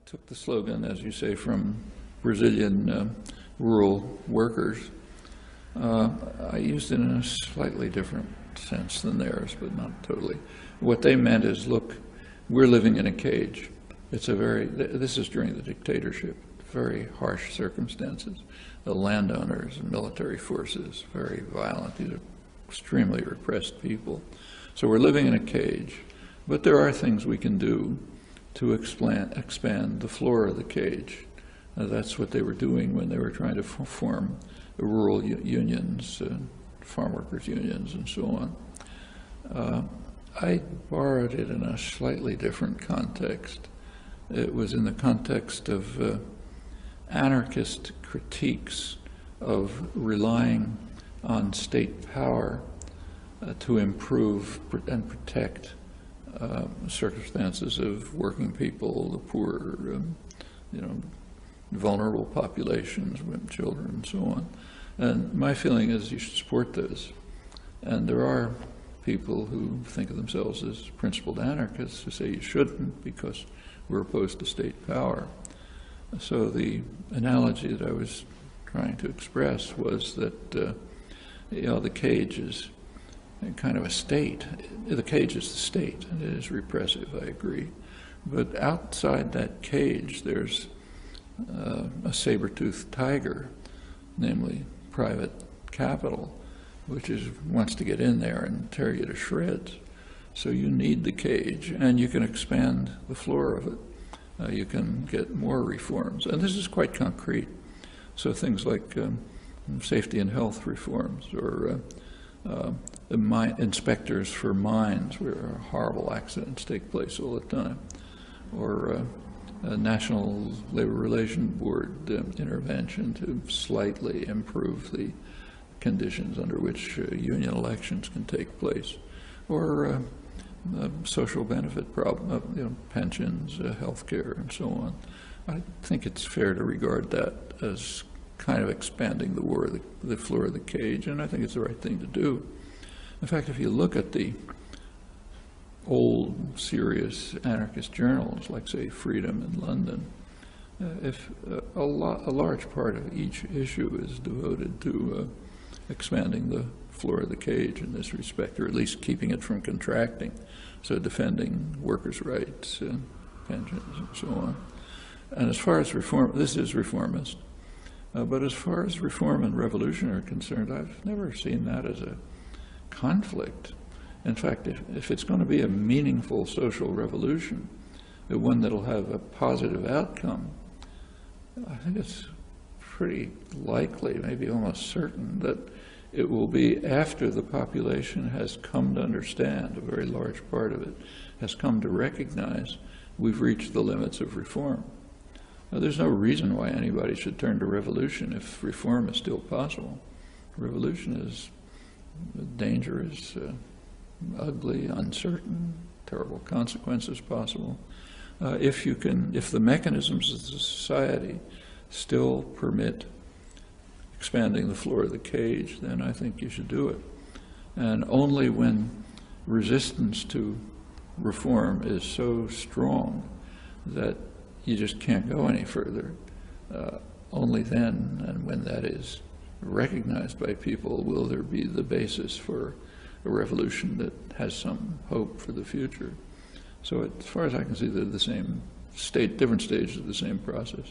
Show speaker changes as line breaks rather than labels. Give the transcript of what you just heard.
took the slogan, as you say, from Brazilian rural workers. I used it in a slightly different sense than theirs, but not totally. What they meant is, look, we're living in a cage. It's a this is during the dictatorship, very harsh circumstances. The landowners and military forces, very violent. These are extremely repressed people. So we're living in a cage, but there are things we can do to expand the floor of the cage. That's what they were doing when they were trying to form rural unions, farm workers unions, and so on. I borrowed it in a slightly different context. It was in the context of anarchist critiques of relying on state power to improve and protect circumstances of working people, the poor, vulnerable populations, women, children, and so on. And my feeling is you should support those. And there are people who think of themselves as principled anarchists who say you shouldn't because we're opposed to state power. So the analogy that I was trying to express was that the cage is kind of a state. The cage is the state, and it is repressive, I agree. But outside that cage, there's a saber-toothed tiger, namely private capital, which wants to get in there and tear you to shreds. So you need the cage, and you can expand the floor of it. You can get more reforms, and this is quite concrete. So things like safety and health reforms, or inspectors for mines where horrible accidents take place all the time, or a National Labor Relations Board intervention to slightly improve the conditions under which union elections can take place, or social benefit problem, pensions, health care, and so on. I think it's fair to regard that as kind of expanding the floor of the cage, and I think it's the right thing to do. In fact, if you look at the old, serious anarchist journals, like, say, Freedom in London, if a large part of each issue is devoted to expanding the floor of the cage in this respect, or at least keeping it from contracting, so defending workers' rights, pensions, and so on. And as far as reform, this is reformist, but as far as reform and revolution are concerned, I've never seen that as a conflict. In fact, if it's going to be a meaningful social revolution, one that'll have a positive outcome, I think it's pretty likely, maybe almost certain, that it will be after the population has come to understand, a very large part of it has come to recognize we've reached the limits of reform. Now, there's no reason why anybody should turn to revolution if reform is still possible. Revolution is dangerous, ugly, uncertain, terrible consequences possible. If the mechanisms of the society still permit expanding the floor of the cage, then I think you should do it. And only when resistance to reform is so strong that you just can't go any further, only then, and when that is recognized by people, will there be the basis for a revolution that has some hope for the future. So as far as I can see, they're the same different stages of the same process.